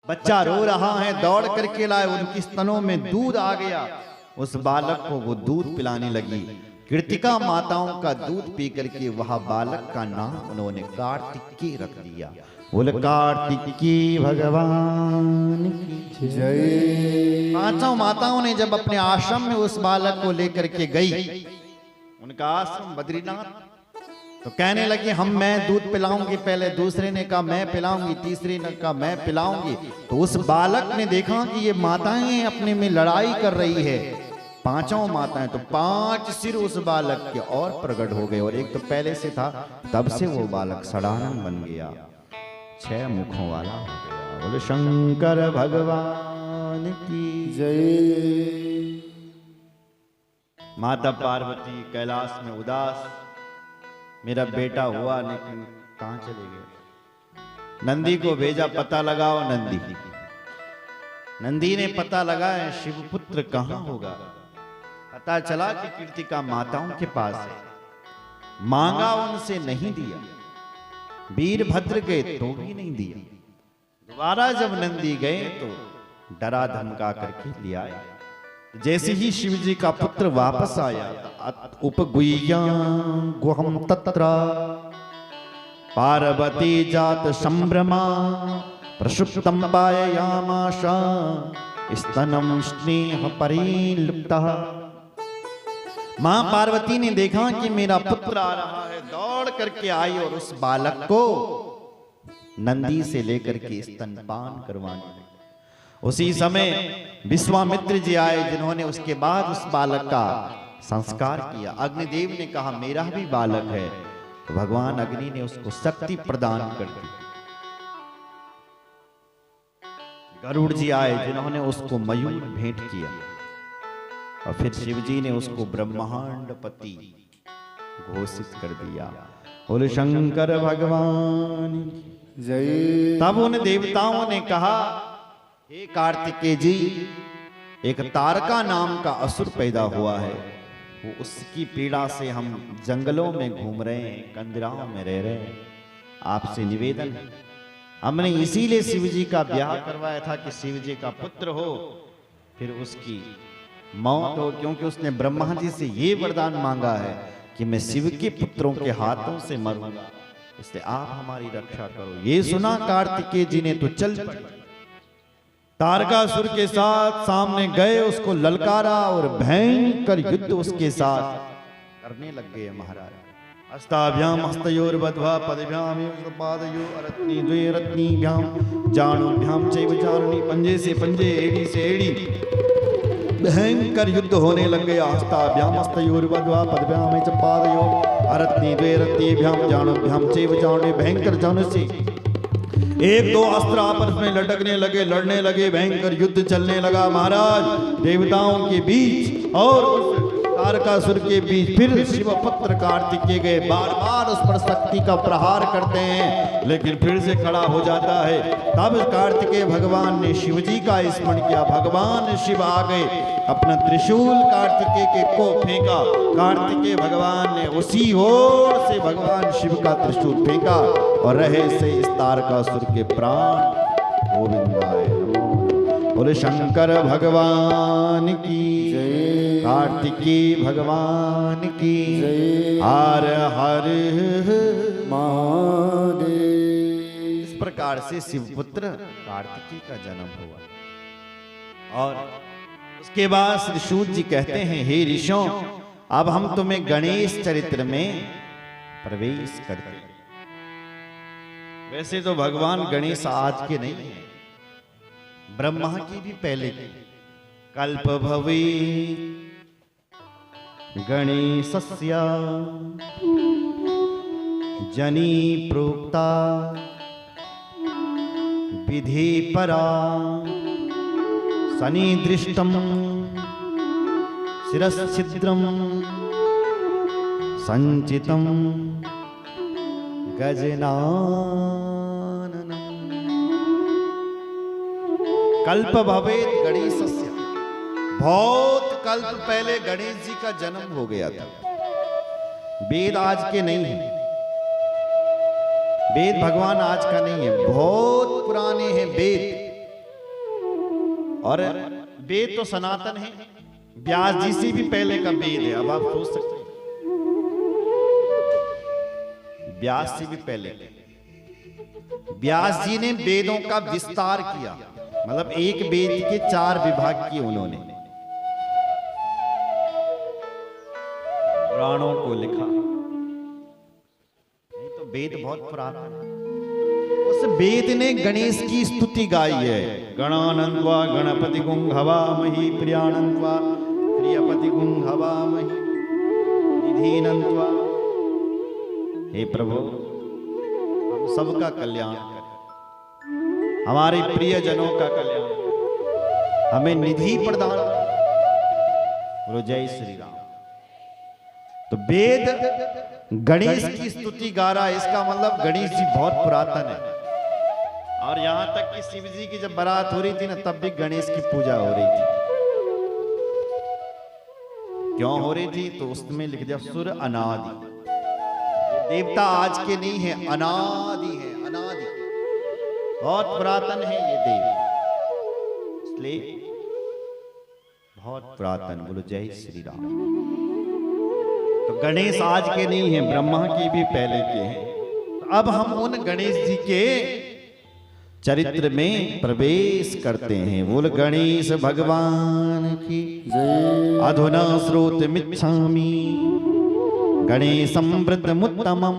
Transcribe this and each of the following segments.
बच्चा रो रहा है, दौड़ करके लाए, उनकी स्तनों में दूध आ गया। उस बालक को वो दूध पिलाने लगी। कृतिका माताओं का दूध पी करके वह बालक का नाम उन्होंने कार्तिकेय रख दिया। बोले कार्तिकेय भगवान की जय। पांचों माताओं ने जब अपने आश्रम में उस बालक को लेकर के गई, उनका आश्रम बद्रीनाथ, तो कहने लगी मैं दूध पिलाऊंगी। पहले दूसरे ने कहा मैं पिलाऊंगी, तीसरे ने कहा मैं पिलाऊंगी। तो उस बालक ने देखा कि ये माताएं अपने में लड़ाई कर रही है, पांचों माताएं, तो 5 सिर उस बालक के और प्रकट हो गए, और एक तो पहले से था, तब से वो बालक सड़ानन बन गया, 6 मुखों वाला हो गया। बोले शंकर भगवान की जय। माता पार्वती कैलाश में उदास, मेरा बेटा हुआ लेकिन कहां चले गए। नंदी को भेजा, पता लगाओ। नंदी ने पता लगाया शिवपुत्र कहां होगा। पता चला कि कृतिका माताओं के पास है। मांगा, उनसे नहीं दिया। वीरभद्र गए तो भी नहीं दिया। दोबारा जब नंदी गए तो डरा धमका करके ले आए। जैसे ही शिव जी का पुत्र वापस आया, उपगुह्यां गुहं तत्र पार्वती जात संभ्रमा प्रसुप्तं पाययामाश स्तनं स्नेह परिलुप्तः। मां पार्वती ने देखा कि मेरा पुत्र आ रहा है, दौड़ करके आई और उस बालक को नंदी से लेकर के स्तनपान करवाने लगी। उसी समय विश्वामित्र जी आए, जिन्होंने उसके बाद उस बालक का संस्कार किया। अग्निदेव ने कहा मेरा भी बालक है, तो भगवान अग्नि ने उसको शक्ति प्रदान कर दी। गरुड़ जी आए, जिन्होंने उसको मयूर भेंट किया, और फिर शिव जी ने उसको ब्रह्मांडपति घोषित कर दिया। बोले शंकर भगवान जय। तब उन देवताओं ने कहा हे कार्तिकेय जी, एक तारका नाम का असुर पैदा हुआ है, वो उसकी पीड़ा से हम जंगलों में घूम रहे हैं, कंदराओं में रह रहे हैं। आपसे निवेदन है, हमने इसीलिए शिव जी का ब्याह करवाया था कि शिव जी का पुत्र हो, फिर उसकी मौत हो, क्योंकि उसने ब्रह्मा जी से ये वरदान मांगा है कि मैं शिव के पुत्रों के हाथों से मरूंगा, इसलिए आप हमारी रक्षा करो। ये सुना कार्तिकेय जी ने तो चल पड़े, तारकासुर के साथ सामने गए, उसको ललकारा और भयंकर युद्ध उसके साथ करने लग गए। महाराज हस्ताभ्याम हस्तयोर्बध्वा पदभ्याम पादयो अरत्नी द्वे रत्नीभ्याम जानुभ्याम चैव जानुनी, पंजे से पंजे, एड़ी से एड़ी, भयंकर युद्ध होने लग गया। हस्ताभ्याम हस्तयोर्बध्वा पदभ्याम च पादयो अरत्नी द्वे रत्नीभ्याम जानुभ्याम चैव जानुनी, भयंकर जानु से एक दो अस्त्र आपस में लटकने लगे, लड़ने लगे, भयंकर युद्ध चलने लगा महाराज देवताओं के बीच और उस तारकासुर के बीच। फिर शिवपुत्र कार्तिकेय गए, बार बार उस पर शक्ति का प्रहार करते हैं, लेकिन फिर से खड़ा हो जाता है। तब कार्तिकेय भगवान ने शिव जी का स्मरण किया, भगवान शिव आ गए, अपना त्रिशूल कार्तिकेय के को फेंका। कार्तिकेय भगवान ने उसी ओर से भगवान शिव का त्रिशूल फेंका और रहे से इस तारकासुर के प्राण गोविंदाय नमो। बोले शंकर भगवान की जय, कार्तिकेय भगवान की जय, हर हर महादेव। इस प्रकार से शिवपुत्र कार्तिकेय का जन्म हुआ। और उसके बाद श्री सूत जी कहते हैं हे ऋषियों, अब हम तुम्हें गणेश चरित्र में प्रवेश करते हैं। वैसे तो भगवान गणेश आज के नहीं है, ब्रह्मा की भी पहले की। कल्प भवे गणेशस्य जनी प्रोक्ता विधि परा सनिदृष्टम शिरश्छिद्रम संचितम गजनाननम। कल्प भवेत गणेशस्य, बहुत कल्प पहले गणेश जी का जन्म हो गया था। वेद आज के नहीं है, वेद भगवान आज का नहीं है, बहुत पुराने हैं वेद। और वेद तो सनातन है, व्यास जी से भी पहले का वेद है। अब आप सोच सकते हैं, व्यास से भी पहले व्यास जी ने वेदों का विस्तार किया, मतलब एक वेद के 4 विभाग किए उन्होंने, पुराणों को लिखा। नहीं तो वेद बहुत पुराना है। उस वेद ने गणेश की स्तुति गाई है, गणानंत्वा गणपति गुं हवामहि प्रियानंत्वा प्रियपति गुं हवामहि निधीनंत्वा। हे प्रभु, हम सबका कल्याण कर, हमारे प्रियजनों का कल्याण कर, हमें निधि प्रदान। बोलो जय श्री राम। तो वेद गणेश की स्तुति गा रहा है, इसका मतलब गणेश जी बहुत पुरातन है। और यहां तक कि शिव जी की जब बारात हो रही थी ना, तब भी गणेश की पूजा हो रही थी। क्यों हो रही थी? तो उसमें लिख दिया सुर अनादि। देवता आज के नहीं है, अनादि है, अनादि, बहुत पुरातन है ये देव, इसलिए बहुत पुरातन। बोलो जय श्री राम। तो गणेश आज के नहीं है, ब्रह्मा के भी पहले के हैं। तो अब हम उन गणेश जी के चरित्र में प्रवेश करते हैं। बोल गणेश भगवान की जय। अधुना श्रोतुमिच्छामि गणेशं वृद्धमुत्तमं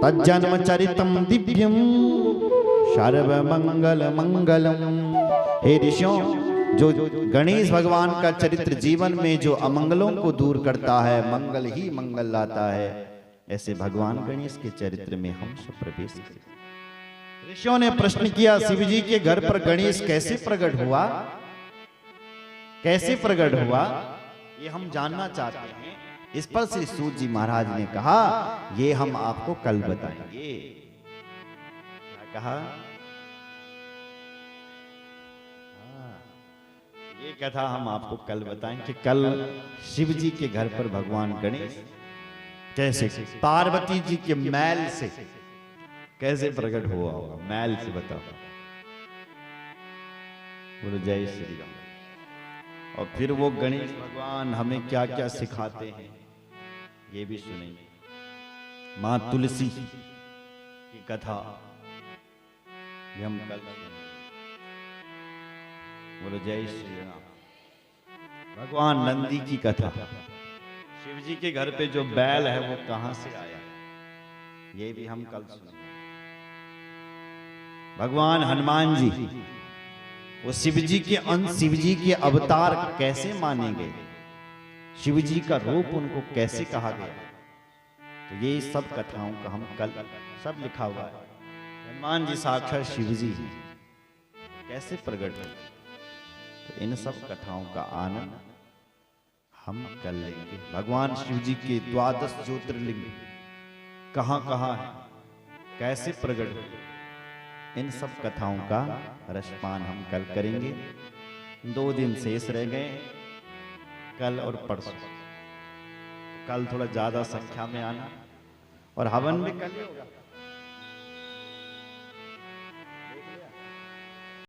तज्जन्म चरितं दिव्यं सर्वमंगल मंगलम। हे ऋषियों, जो गणेश भगवान का चरित्र जीवन में जो अमंगलों को दूर करता है, मंगल ही मंगल लाता है, ऐसे भगवान गणेश के चरित्र में हम सब प्रवेश करें। ऋषियों ने प्रश्न किया, शिव जी के घर पर गणेश कैसे प्रकट हुआ, कैसे प्रकट हुआ, ये हम जानना चाहते हैं। इस पर श्री सूत जी महाराज ने कहा, ये हम आपको कल बताएंगे। क्या कहा? ये कथा हम आपको कल बताएंगे। कल शिव जी के घर पर भगवान गणेश कैसे पार्वती जी के मैल से कैसे प्रकट हुआ होगा, मैल से बताओ। बोलो जय श्री राम। और फिर वो गणेश भगवान हमें क्या क्या सिखाते हैं, ये भी सुनेंगे। मां तुलसी की कथा ये हम कल सुनेंगे। बोलो जय श्री राम। भगवान नंदी की कथा, शिव जी के घर पे जो बैल है वो कहां से आया, ये भी हम कल सुनेंगे। भगवान हनुमान जी, वो शिव जी के अंश, शिव जी के अवतार कैसे माने गए, शिव जी का रूप उनको कैसे कहा गया, तो ये सब कथाओं का हम कल, सब लिखा हुआ है। हनुमान जी साक्षात शिव जी कैसे प्रकट हुए, तो इन सब कथाओं का आनंद हम कर लेंगे। भगवान शिव जी के 12 ज्योतिर्लिंग कहां कहां है, कैसे प्रकट हुए, इन सब कथाओं का रसपान हम कल करेंगे। 2 दिन शेष रह गए, कल और परसों। कल थोड़ा ज्यादा संख्या में आना, और हवन भी कल होगा।